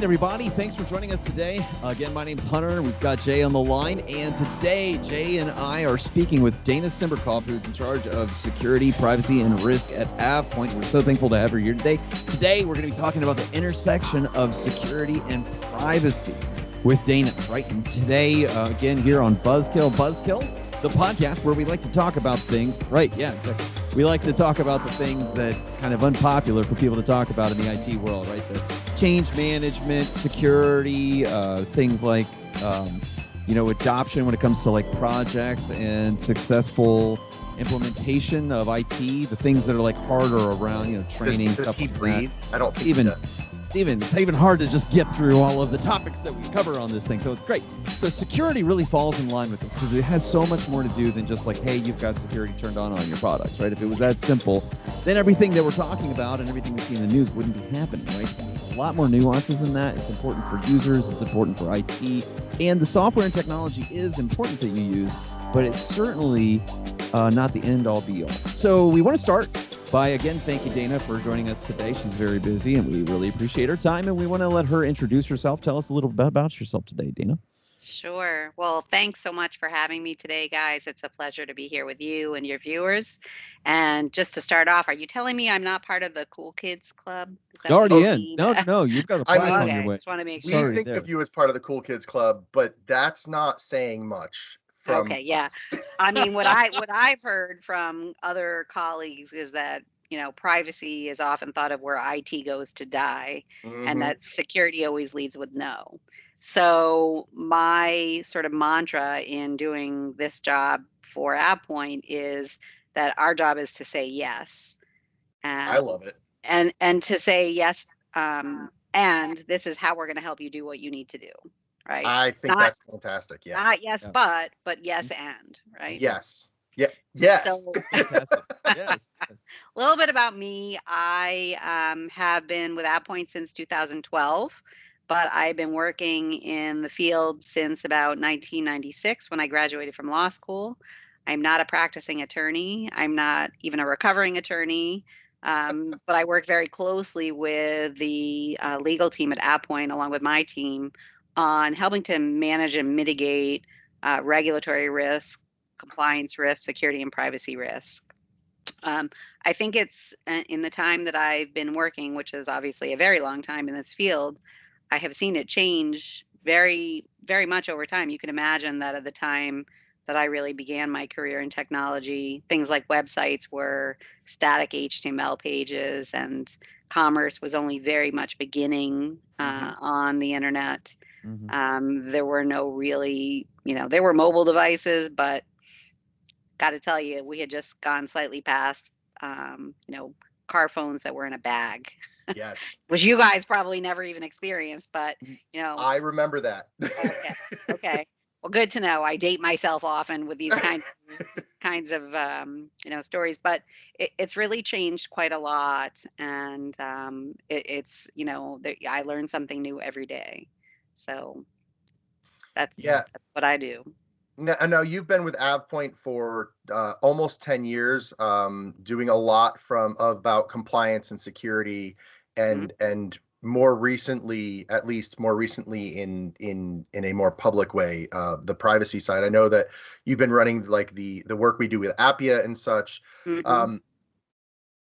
everybody. Thanks for joining us today. Again, my name's Hunter. We've got Jay on the line. And today, Jay and I are speaking with Dana Simberkoff, who's in charge of security, privacy, and risk at AvePoint. We're so thankful to have her here today. Today, we're going to be talking about the intersection of security and privacy with Dana, right? And today, again, here on Buzzkill, the podcast where we like to talk about things, right? Yeah, exactly. We like to talk about the things that's kind of unpopular for people to talk about in the IT world, right? The change management, security, things like, adoption when it comes to like projects and successful implementation of IT, the things that are like harder around, training. Does he like breathe? That. I don't think It's even hard to just get through all of the topics that we cover on this thing. So it's great. So security really falls in line with this because it has so much more to do than just like, hey, you've got security turned on your products, right? If it was that simple, then everything that we're talking about and everything we see in the news wouldn't be happening, right? It's a lot more nuances than that. It's important for users. It's important for IT. And the software and technology is important that you use, but it's certainly not the end-all be-all. So we want to start by, again, thank you, Dana, for joining us today. She's very busy, and we really appreciate her time, and we want to let her introduce herself. Tell us a little bit about yourself today, Dana. Sure. Well, thanks so much for having me today, guys. It's a pleasure to be here with you and your viewers. And just to start off, are you telling me I'm not part of the Cool Kids Club? Is that You're what already you in. mean? No, you've got a I plaque mean, on your way. Just want to make we sure. think of you as part of the Cool Kids Club, but that's not saying much from Okay, yeah. us. I mean, what I've heard from other colleagues is that, privacy is often thought of where IT goes to die, and Mhm. that security always leads with no. So my sort of mantra in doing this job for AvePoint is that our job is to say yes, I and love it. and to say yes, and this is how we're going to help you do what you need to do, right? I think Not that's fantastic. Yeah. not yes, Yeah. but yes and, right? Yes. Yeah. Yes. So Fantastic. Yes. a little bit about me. I have been with AvePoint since 2012, but I've been working in the field since about 1996 when I graduated from law school. I'm not a practicing attorney. I'm not even a recovering attorney. But I work very closely with the legal team at AvePoint, along with my team, on helping to manage and mitigate regulatory risk, compliance risk, security, and privacy risk. Um, I think it's in the time that I've been working, which is obviously a very long time in this field, I have seen it change very, very much over time. You can imagine that at the time that I really began my career in technology, things like websites were static HTML pages, and commerce was only very much beginning on the internet. There were no really, there were mobile devices, but got to tell you, we had just gone slightly past, car phones that were in a bag, Yes. which you guys probably never even experienced, but, I remember that. okay, okay. Well, good to know. I date myself often with these kinds of, stories, but it's really changed quite a lot. And I learn something new every day. So that's, Yeah. that's what I do. No, you've been with AvePoint for almost 10 years, doing a lot about compliance and security, Mhm. and more recently, at least more recently in a more public way, the privacy side. I know that you've been running like the work we do with Appia and such. Mhm.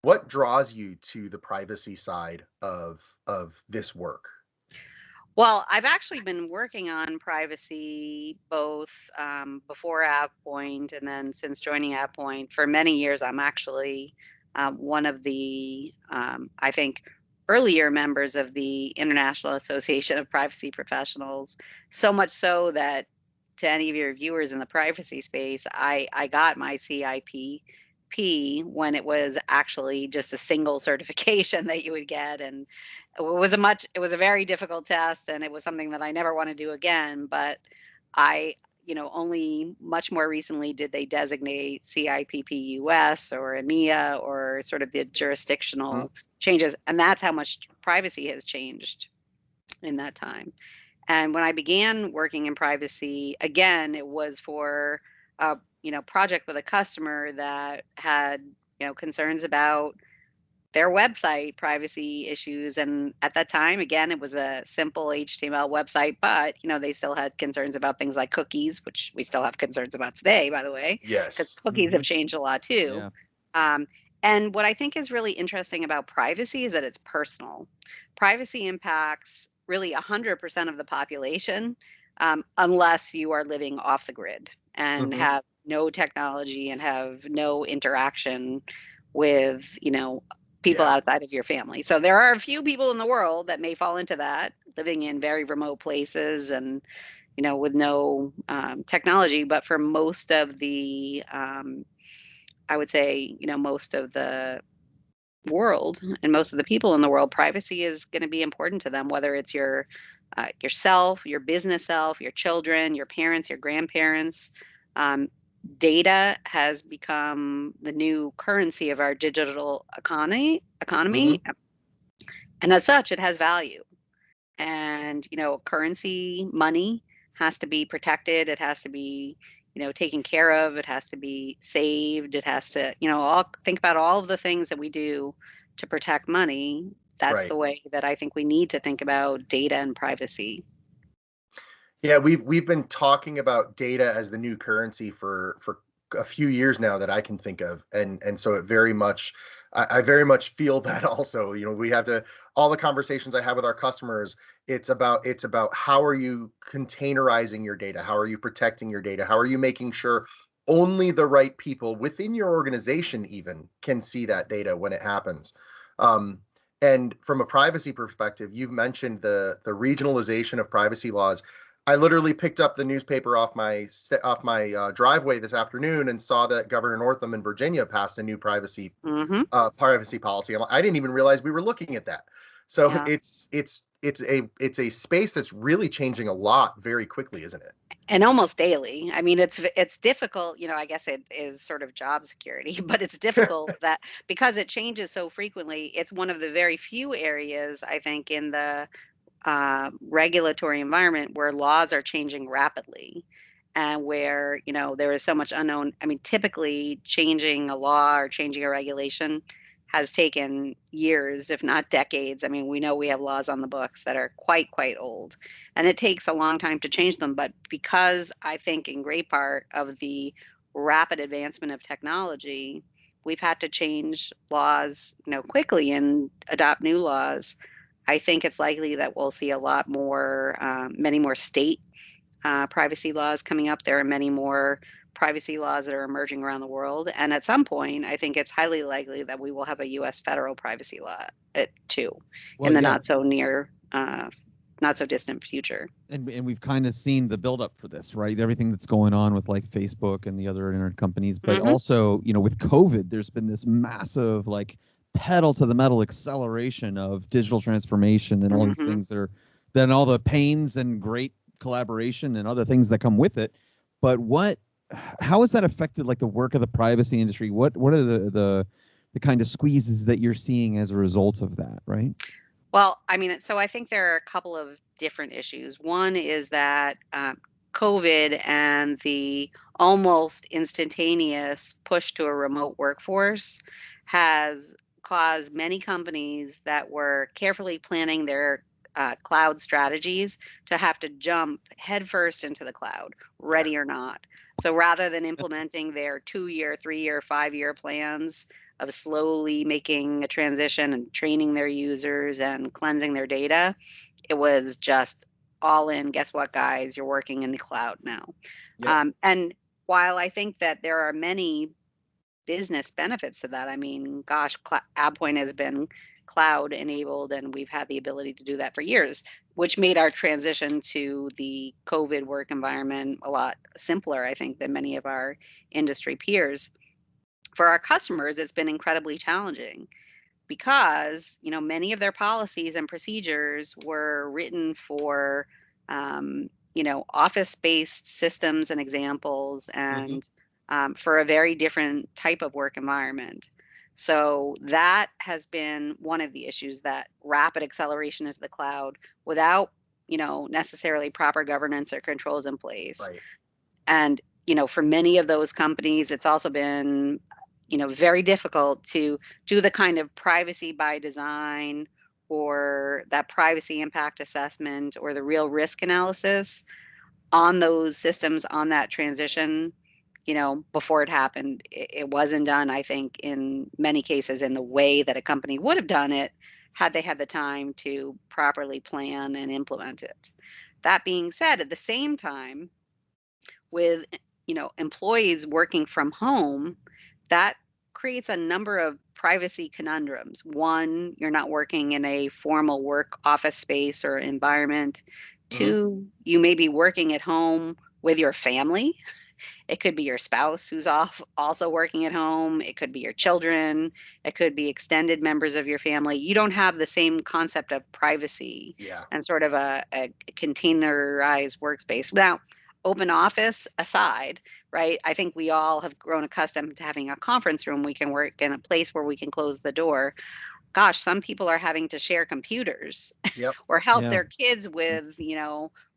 What draws you to the privacy side of this work? Well, I've actually been working on privacy both before AvePoint and then since joining AvePoint for many years. I'm actually one of the, I think, earlier members of the International Association of Privacy Professionals. So much so that to any of your viewers in the privacy space, I got my CIPP when it was actually just a single certification that you would get, and it was a very difficult test, and it was something that I never want to do again. But only much more recently did they designate CIPP US or EMEA, or sort of the Mhm. jurisdictional changes, and that's how much privacy has changed in that time. And when I began working in privacy, again, it was for a project with a customer that had concerns about their website privacy issues. And at that time, again, it was a simple HTML website, but they still had concerns about things like cookies, which we still have concerns about today, by the way, because Yes. cookies have changed a lot too. Yeah. Um, and what I think is really interesting about privacy is that it's personal. Privacy impacts really 100% of the population, unless you are living off the grid and Hmm. have no technology and have no interaction with, people Yeah. outside of your family. So there are a few people in the world that may fall into that, living in very remote places and, with no technology. But for most of the, I would say, most of the world and most of the people in the world, privacy is going to be important to them, whether it's yourself, your business self, your children, your parents, your grandparents. Um, Data has become the new currency of our digital economy, Hmm. and as such, it has value. And currency, money, has to be protected. It has to be taken care of. It has to be saved. It has to all think about all of the things that we do to protect money. That's the Right. way that I think we need to think about data and privacy. Yeah, we've been talking about data as the new currency for a few years now that I can think of, and so it very much, I very much feel that also. We have to, all the conversations I have with our customers, it's about how are you containerizing your data, how are you protecting your data, how are you making sure only the right people within your organization even can see that data when it happens. Um, and from a privacy perspective, you've mentioned the regionalization of privacy laws. I literally picked up the newspaper off my driveway this afternoon and saw that Governor Northam in Virginia passed a new Hmm. privacy policy. I didn't even realize we were looking at that. So Yeah. it's a space that's really changing a lot very quickly, isn't it? And almost daily. I mean, it's difficult, I guess it is sort of job security, but it's difficult that because it changes so frequently, it's one of the very few areas I think in the regulatory environment where laws are changing rapidly and where there is so much unknown. I mean, typically changing a law or changing a regulation has taken years, if not decades. I mean, we know we have laws on the books that are quite old, and it takes a long time to change them. But because I think in great part of the rapid advancement of technology, we've had to change laws quickly and adopt new laws. I think it's likely that we'll see a lot more, many more state privacy laws coming up. There are many more privacy laws that are emerging around the world. And at some point, I think it's highly likely that we will have a US federal privacy law too in Well, the yeah, not so near, not so distant future. and we've kind of seen the buildup for this, right? Everything that's going on with like Facebook and the other internet companies, but Hmm. also, with COVID, there's been this massive like pedal to the metal acceleration of digital transformation and all these Hmm. things that are then all the pains and great collaboration and other things that come with it. But how has that affected like the work of the privacy industry? What are the kind of squeezes that you're seeing as a result of that, right? Well, I mean, so I think there are a couple of different issues. One is that COVID and the almost instantaneous push to a remote workforce has caused many companies that were carefully planning their cloud strategies to have to jump headfirst into the cloud, Yeah. ready or not. So rather than implementing their 2-year, 3-year, 5-year plans of slowly making a transition and training their users and cleansing their data, it was just all in. Guess what, guys? You're working in the cloud now. Yep. And while I think that there are many business benefits to that, I mean, gosh, AvePoint has been cloud enabled and we've had the ability to do that for years, which made our transition to the COVID work environment a lot simpler, I think, than many of our industry peers. For our customers, it's been incredibly challenging because many of their policies and procedures were written for office-based systems and examples, Hmm. and for a very different type of work environment. So that has been one of the issues, that rapid acceleration into the cloud without necessarily proper governance or controls in place. Right. And for many of those companies, it's also been very difficult to do the kind of privacy by design or that privacy impact assessment or the real risk analysis on those systems on that transition, before it happened. It wasn't done, I think, in many cases in the way that a company would have done it had they had the time to properly plan and implement it. That being said, at the same time, with employees working from home, that creates a number of privacy conundrums. One, you're not working in a formal work office space or environment. Mhm. Two, you may be working at home with your family. It could be your spouse who's also working at home. It could be your children. It could be extended members of your family. You don't have the same concept of privacy Yeah. and sort of a containerized workspace. Now, open office aside, right? I think we all have grown accustomed to having a conference room we can work in, a place where we can close the door. Gosh, some people are having to share computers Yep. or help Yeah. their kids with,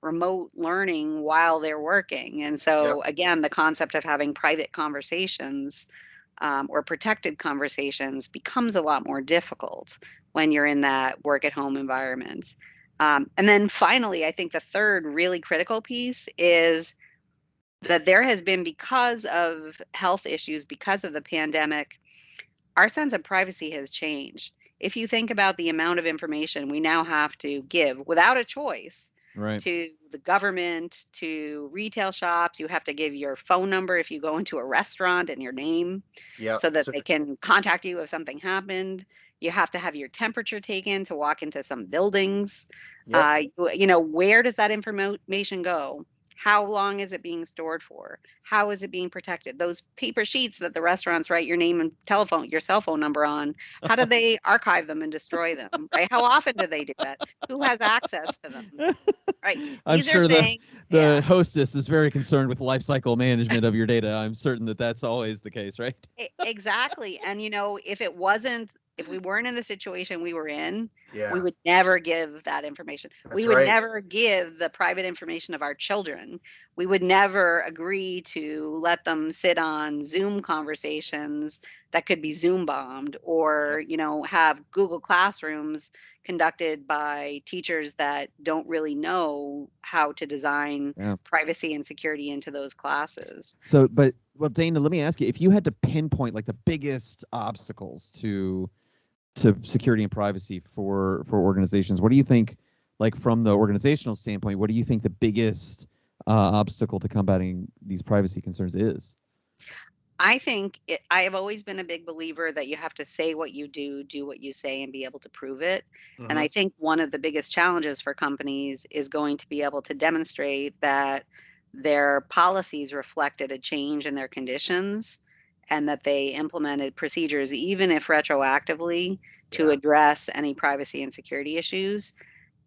remote learning while they're working. And Yep. so, again, the concept of having private conversations or protected conversations becomes a lot more difficult when you're in that work at home environment. And then finally, I think the third really critical piece is that there has been, because of health issues, because of the pandemic, our sense of privacy has changed. If you think about the amount of information we now have to give without a choice Right. to the government, to retail shops, you have to give your phone number if you go into a restaurant and your name Yep. so that So, they can contact you if something happened. You have to have your temperature taken to walk into some buildings. yep. Where does that information go? How long is it being stored for? How is it being protected? Those paper sheets that the restaurants write your name and your cell phone number on, how do they archive them and destroy them, right? How often do they do that? Who has access to them, right? I'm These are sure the things, the yeah. hostess is very concerned with life cycle management of your data. I'm certain that that's always the case, right? Exactly. And if we weren't in the situation we were in, we Yeah. would never give that information. We That's would right. never give the private information of our children. We would never agree to let them sit on Zoom conversations that could be Zoom bombed Yep. or, have Google Classrooms conducted by teachers that don't really know how to design Yeah. privacy and security into those classes. So, well, Dana, let me ask you: if you had to pinpoint like the biggest obstacles to security and privacy for organizations, what do you think? Like from the organizational standpoint, what do you think the biggest obstacle to combating these privacy concerns is? I have always been a big believer that you have to say what you do what you say, and be able to prove it. And Hmm. I think one of the biggest challenges for companies is going to be able to demonstrate that their policies reflected a change in their conditions and that they implemented procedures, even if retroactively, to Yeah. address any privacy and security issues.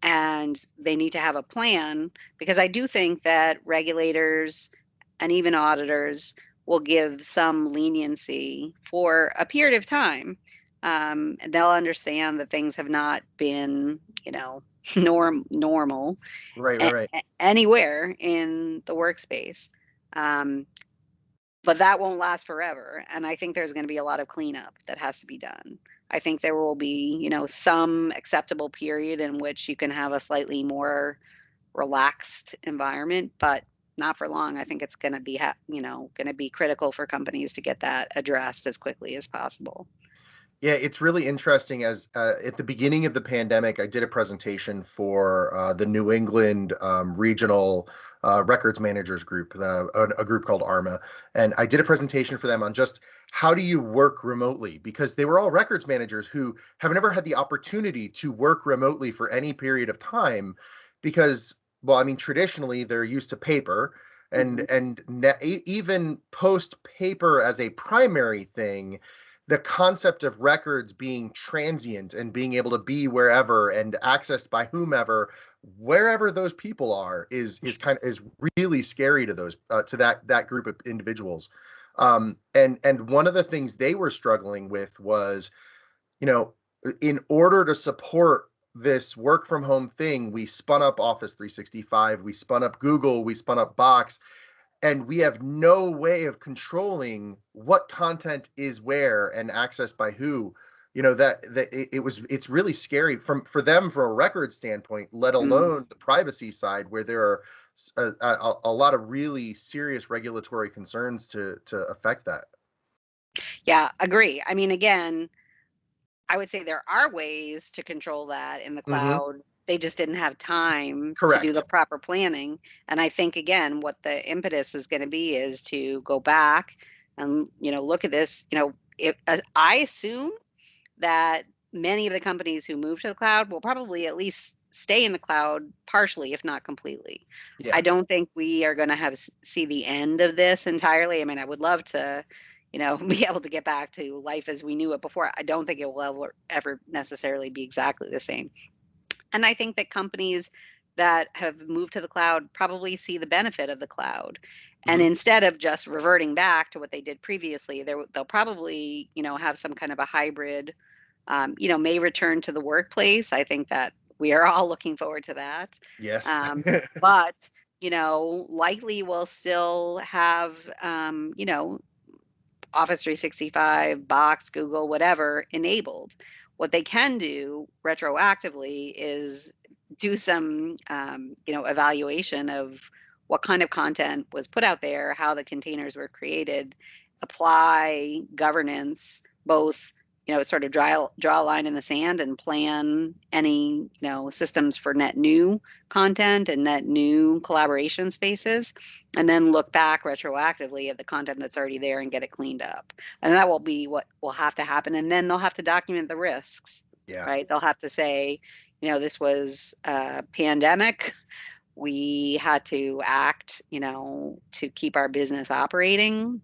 And they need to have a plan, because I do think that regulators and even auditors will give some leniency for a period of time. And they'll understand that things have not been, normal Right. Right. Right. anywhere in the workspace. Um, but that won't last forever. And I think there's going to be a lot of cleanup that has to be done. I think there will be, some acceptable period in which you can have a slightly more relaxed environment, but not for long. I think it's going to be, going to be critical for companies to get that addressed as quickly as possible. Yeah, it's really interesting. As at the beginning of the pandemic, I did a presentation for the New England Regional Records Managers Group, a group called ARMA, and I did a presentation for them on just how do you work remotely, because they were all records managers who have never had the opportunity to work remotely for any period of time, because, well, I mean, traditionally they're used to paper, and Hmm. even post paper as a primary thing, the concept of records being transient and being able to be wherever and accessed by whomever, wherever those people are, is really scary to those to that group of individuals. And one of the things they were struggling with was, you know, in order to support this work from home thing, we spun up Office 365, we spun up Google, we spun up Box, and we have no way of controlling what content is where and accessed by who. It's really scary for them from a record standpoint, let Mm. alone the privacy side, where there are a lot of really serious regulatory concerns to affect that. Yeah, agree. I mean, again, I would say there are ways to control that in the Hmm. cloud. They just didn't have time to do Correct. the proper planning. And I think again, what the impetus is going to be is to go back and look at this. I assume that many of the companies who move to the cloud will probably at least stay in the cloud partially, if not completely. Yeah. I don't think we are going to see the end of this entirely. I mean, I would love to, be able to get back to life as we knew it before. I don't think it will ever necessarily be exactly the same. And I think that companies that have moved to the cloud probably see the benefit of the cloud. And Hmm. instead of just reverting back to what they did previously, they'll probably, have some kind of a hybrid, may return to the workplace. I think that we are all looking forward to that. Yes. But, likely will still have, Office 365, Box, Google, whatever enabled. What they can do retroactively is do some, evaluation of what kind of content was put out there, how the containers were created, apply governance, both, sort of draw a line in the sand and plan any, systems for net new content and net new collaboration spaces, and then look back retroactively at the content that's already there and get it cleaned up. And that will be what will have to happen. And then they'll have to document the risks, Yeah. right? They'll have to say, this was a pandemic. We had to act, to keep our business operating.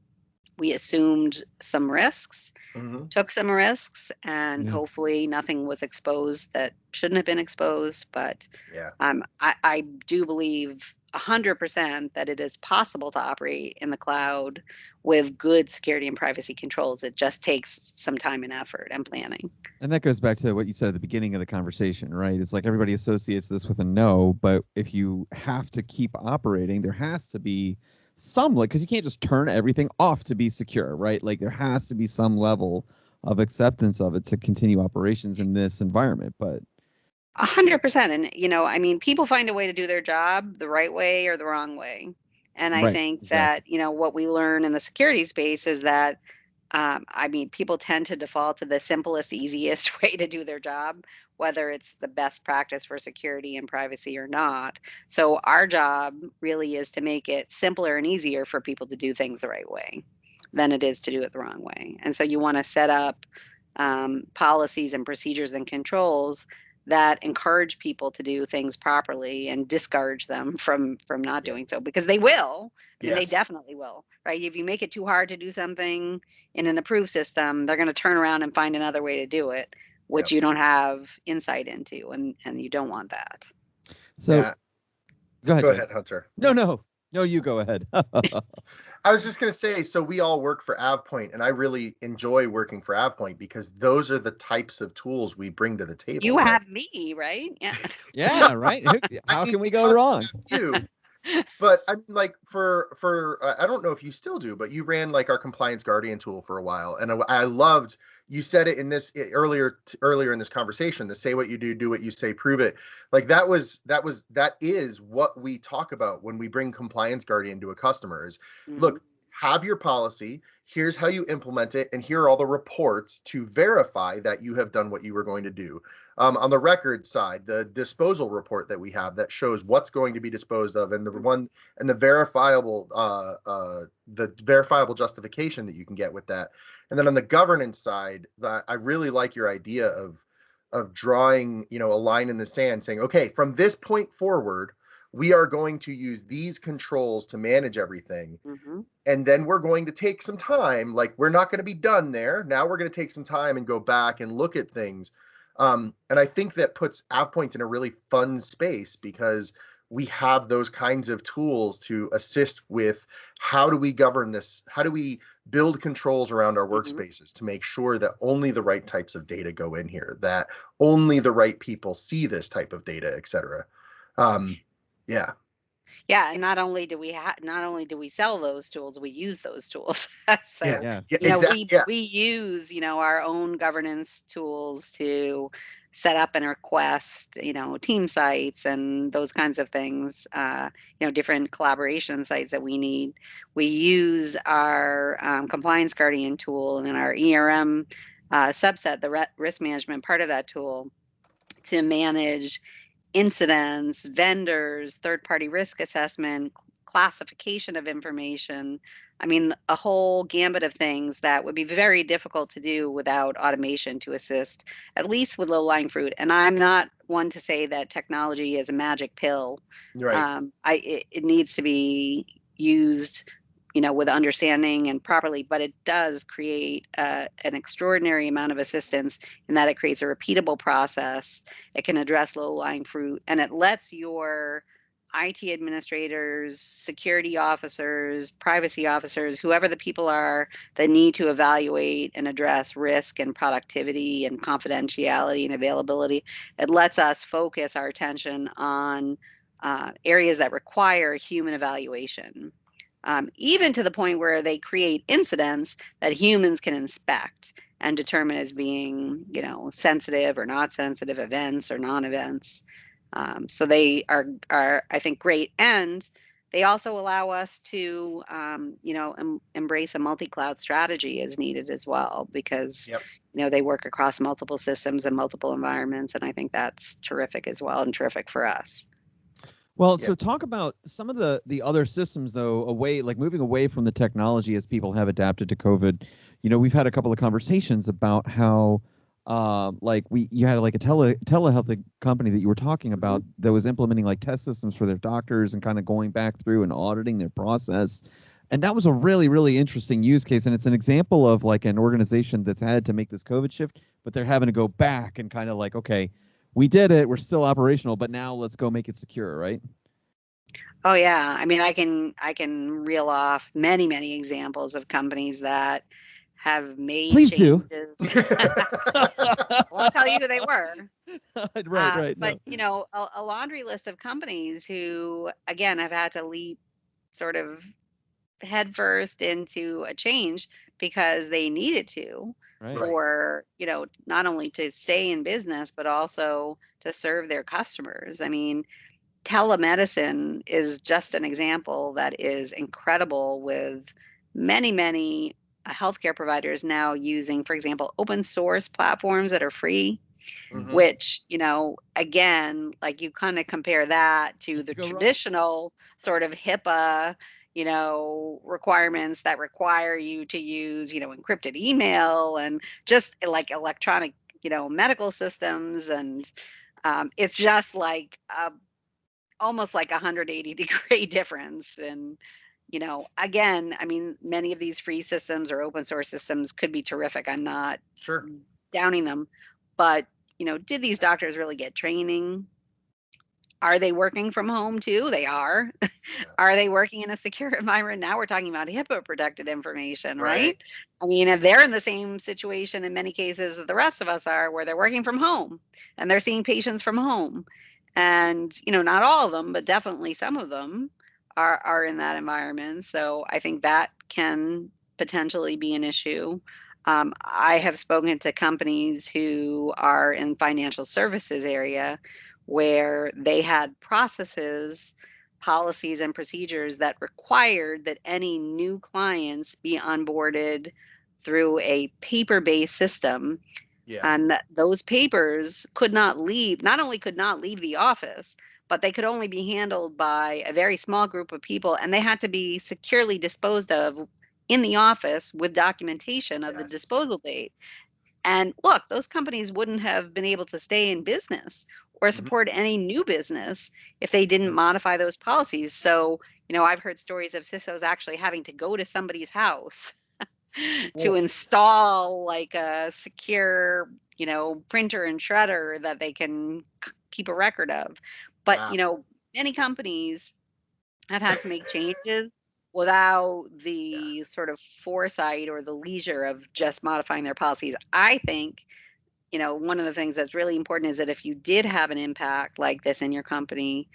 We assumed some risks, Hmm. took some risks, and Yeah. hopefully nothing was exposed that shouldn't have been exposed. But Yeah. I do believe 100% that it is possible to operate in the cloud with good security and privacy controls. It just takes some time and effort and planning. And that goes back to what you said at the beginning of the conversation, right? It's like everybody associates this with a no, but if you have to keep operating, there has to be some, like, because you can't just turn everything off to be secure, right? Like there has to be some level of acceptance of it to continue operations in this environment. But 100%. And, I mean, people find a way to do their job the right way or the wrong way. And I right, think exactly. that, what we learn in the security space is that, I mean, people tend to default to the simplest, easiest way to do their job, whether it's the best practice for security and privacy or not. So our job really is to make it simpler and easier for people to do things the right way than it is to do it the wrong way. And so you want to set up policies and procedures and controls that encourage people to do things properly and discourage them from not Yeah. doing so, because they will. I mean, they Yes. definitely will, right? If you make it too hard to do something in an approved system, they're going to turn around and find another way to do it, which Yep. you don't have insight into, and you don't want that. So Yeah. go ahead, Go Jay. ahead, Hunter. No, you go ahead. I was just going to say, so we all work for AvePoint, and I really enjoy working for AvePoint because those are the types of tools we bring to the You table, right? have me, right? Yeah. Yeah, right. I How mean, can we go because we wrong? have you. But I mean, like I don't know if you still do, but you ran like our compliance guardian tool for a while, and I loved you said it in this earlier in this conversation. To say what you do what you say, prove it. Like that is what we talk about when we bring compliance guardian to a customer. Is Mhm. look, have your policy. Here's how you implement it, and here are all the reports to verify that you have done what you were going to do. On the record side, the disposal report that we have that shows what's going to be disposed of, and the verifiable justification that you can get with that. And then on the governance side, that I really like your idea of drawing, a line in the sand, saying, okay, from this point forward, we are going to use these controls to manage everything. Mhm. And then we're going to take some time, like we're not going to be done there. Now we're going to take some time and go back and look at things. And I think that puts AvePoint in a really fun space because we have those kinds of tools to assist with how do we govern this? How do we build controls around our Mhm. workspaces to make sure that only the right types of data go in here, that only the right people see this type of data, et cetera. Yeah. Yeah, and not only do we sell those tools, we use those tools. Yeah. So, Yeah. Yeah. you know, Exactly. Yeah. we use, our own governance tools to set up and request, team sites and those kinds of things, different collaboration sites that we need. We use our compliance guardian tool and then our ERM subset, the risk management part of that tool, to manage incidents, vendors, third-party risk assessment, classification of information. I mean, a whole gambit of things that would be very difficult to do without automation to assist, at least with low-lying fruit. And I'm not one to say that technology is a magic pill. Right. It needs to be used, with understanding and properly, but it does create an extraordinary amount of assistance in that it creates a repeatable process. It can address low-lying fruit, and it lets your IT administrators, security officers, privacy officers, whoever the people are that need to evaluate and address risk and productivity and confidentiality and availability, it lets us focus our attention on areas that require human evaluation. Even to the point where they create incidents that humans can inspect and determine as being, sensitive or not sensitive, events or non-events. So they are, I think, great. And they also allow us to, embrace a multi-cloud strategy as needed as well, because, Yep. they work across multiple systems and multiple environments. And I think that's terrific as well, and terrific for us. Well, Yeah. so talk about some of the other systems though, moving away from the technology as people have adapted to COVID. We've had a couple of conversations about how you had like a telehealth company that you were talking about that was implementing like test systems for their doctors and kind of going back through and auditing their process. And that was a really, really interesting use case. And it's an example of like an organization that's had to make this COVID shift, but they're having to go back and kind of like, okay, we did it, we're still operational, but now let's go make it secure, right? Oh yeah. I mean, I can reel off many, many examples of companies that have made Please do. changes. Well, I'll tell you who they were. Right. But No. a laundry list of companies who, again, have had to leap sort of headfirst into a change because they needed to, Right. Right. for, not only to stay in business, but also to serve their customers. I mean, telemedicine is just an example that is incredible, with many, many healthcare providers now using, for example, open source platforms that are free, Mhm. which, again, like, you kind of compare that to the Go wrong. traditional sort of HIPAA, requirements that require you to use, encrypted email and just like electronic, medical systems. And it's just like almost like 180-degree difference. And, again, I mean, many of these free systems or open source systems could be terrific. I'm not Sure. downing them, but, did these doctors really get training? Are they working from home too? They are. Yeah. Are they working in a secure environment? Now we're talking about HIPAA protected information, right? Right. I mean, if they're in the same situation in many cases that the rest of us are, where they're working from home and they're seeing patients from home. And, not all of them, but definitely some of them are in that environment. So I think that can potentially be an issue. I have spoken to companies who are in financial services area, where they had processes, policies, and procedures that required that any new clients be onboarded through a paper-based system, Yeah. and those papers could not leave, not only could not leave the office, but they could only be handled by a very small group of people, and they had to be securely disposed of in the office with documentation of the Yes. disposal date. And look, those companies wouldn't have been able to stay in business or Mhm. support any new business if they didn't modify those policies. So, I've heard stories of CISOs actually having to go to somebody's house to Cool. install like a secure, printer and shredder that they can keep a record of. But, Wow. many companies have had to make changes without Yeah. the sort of foresight or the leisure of just modifying their policies. I think, one of the things that's really important is that if you did have an impact like this in your company,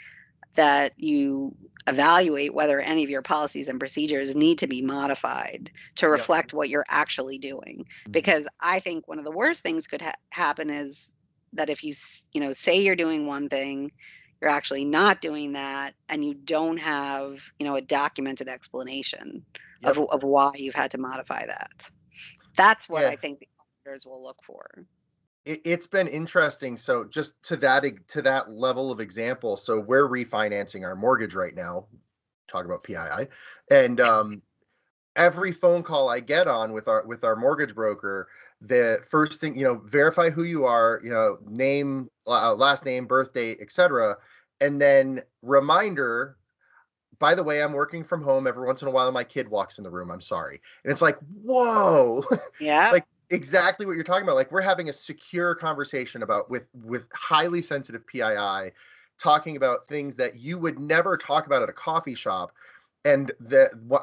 that you evaluate whether any of your policies and procedures need to be modified to reflect what you're actually doing. Because I think one of the worst things could happen is that if you say you're doing one thing, you're actually not doing that, and you don't have a documented explanation of why you've had to modify that. That's what I think the auditors will look for. It's been interesting. So just to that level of example, so we're refinancing our mortgage right now. Talk about PII, and every phone call I get on with our mortgage broker, the first thing, verify who you are, name, last name, birth date, etc., and then reminder. By the way, I'm working from home. Every once in a while, my kid walks in the room. I'm sorry. And it's like, whoa. Yeah. Like exactly what you're talking about. Like we're having a secure conversation about with highly sensitive PII, talking about things that you would never talk about at a coffee shop. And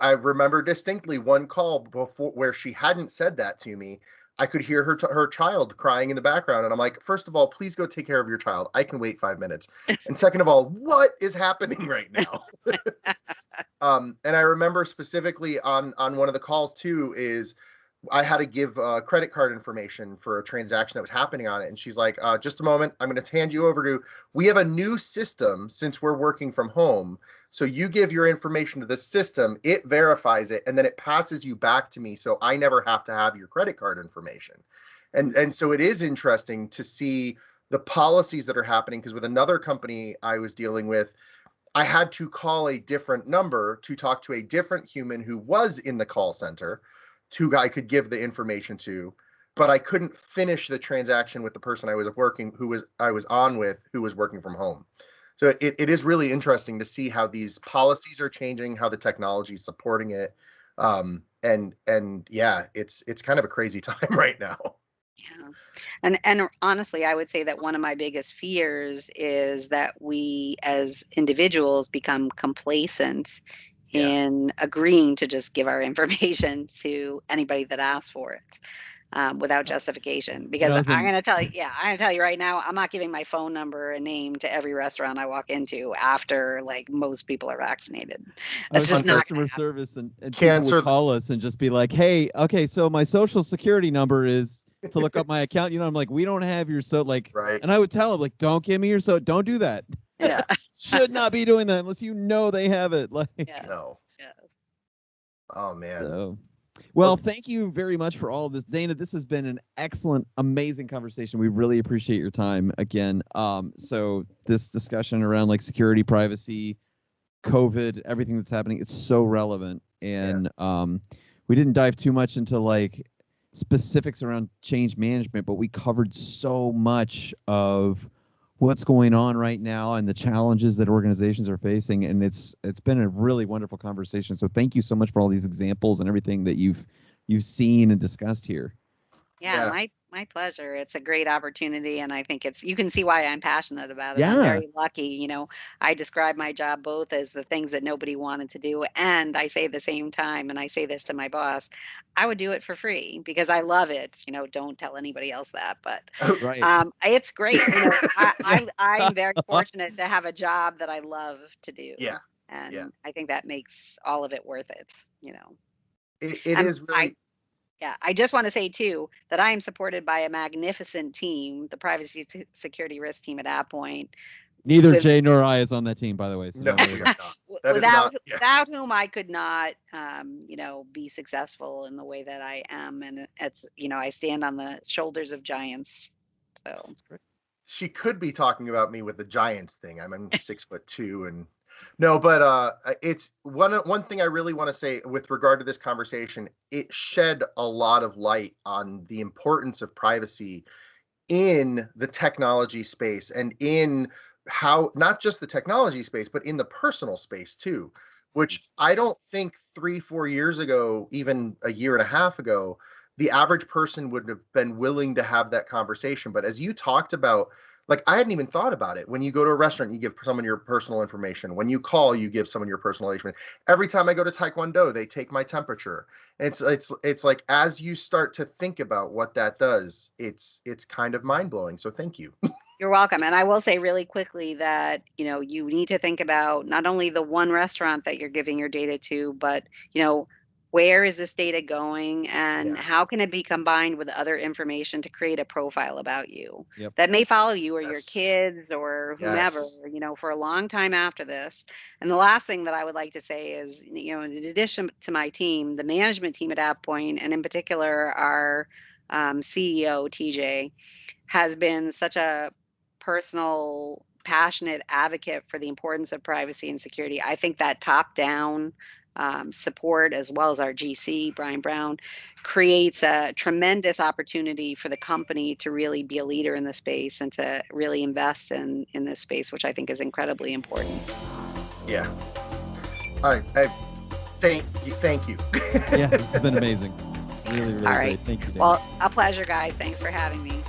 I remember distinctly one call before where she hadn't said that to me. I could hear her child crying in the background. And I'm like, first of all, please go take care of your child. I can wait 5 minutes. And second of all, what is happening right now? And I remember specifically on one of the calls too, is I had to give credit card information for a transaction that was happening on it. And she's like, just a moment, I'm going to hand you over to, we have a new system since we're working from home. So you give your information to the system, it verifies it, and then it passes you back to me. So I never have to have your credit card information. And so it is interesting to see the policies that are happening, because with another company I was dealing with, I had to call a different number to talk to a different human who was in the call center, who I could give the information to, but I couldn't finish the transaction with the person I was on with, who was working from home. So it is really interesting to see how these policies are changing, how the technology is supporting it. And yeah, it's kind of a crazy time right now. Yeah. And honestly, I would say that one of my biggest fears is that we as individuals become complacent in agreeing to just give our information to anybody that asks for it without justification. Because I'm going to tell you right now, I'm not giving my phone number and name to every restaurant I walk into after like most people are vaccinated. That's just not customer service, and people would call us and just be like, hey, okay, so my social security number is to look up my account. I'm like, we don't have your right. And I would tell them like, don't give me your don't do that. Yeah. Should not be doing that unless they have it. Like, no. Yes. Oh man. So, well, thank you very much for all of this, Dana. This has been an excellent, amazing conversation. We really appreciate your time again. So this discussion around like security, privacy, COVID, everything that's happening, it's so relevant. And we didn't dive too much into like specifics around change management, but we covered so much of what's going on right now and the challenges that organizations are facing. And it's been a really wonderful conversation. So thank you so much for all these examples and everything that you've seen and discussed here. Yeah, my pleasure. It's a great opportunity, and I think you can see why I'm passionate about it. I'm very lucky. I describe my job both as the things that nobody wanted to do, and I say at the same time, and I say this to my boss, I would do it for free because I love it. Don't tell anybody else that, but it's great. I'm very fortunate to have a job that I love to do. Yeah. And I think that makes all of it worth it. It is really. I just want to say, too, that I am supported by a magnificent team, the privacy security risk team at AvePoint. Neither Jay nor I is on that team, by the way. So no, without whom I could not, be successful in the way that I am. And it's, I stand on the shoulders of giants. So she could be talking about me with the giants thing. I'm 6'2" and. No, but it's one thing I really want to say with regard to this conversation. It shed a lot of light on the importance of privacy in the technology space, and in how not just the technology space, but in the personal space too, which I don't think 3-4 years ago, even a year and a half ago, the average person would have been willing to have that conversation. But as you talked about, like, I hadn't even thought about it. When you go to a restaurant, you give someone your personal information. When you call, you give someone your personal information. Every time I go to Taekwondo, they take my temperature. It's like, as you start to think about what that does, it's kind of mind blowing. So thank you. You're welcome. And I will say really quickly that, you need to think about not only the one restaurant that you're giving your data to, but, where is this data going and Yeah. how can it be combined with other information to create a profile about you Yep. that may follow you or your Yes. kids or whomever, Yes. for a long time after this. And the last thing that I would like to say is, in addition to my team, the management team at AvePoint, and in particular our CEO, TJ, has been such a personal, passionate advocate for the importance of privacy and security. I think that top down support, as well as our GC, Brian Brown, creates a tremendous opportunity for the company to really be a leader in the space and to really invest in this space, which I think is incredibly important. Yeah. All right. Thank you. Thank you. Yeah, this has been amazing. Really, really All great. right. Thank you, Dana. Well, a pleasure, guys. Thanks for having me.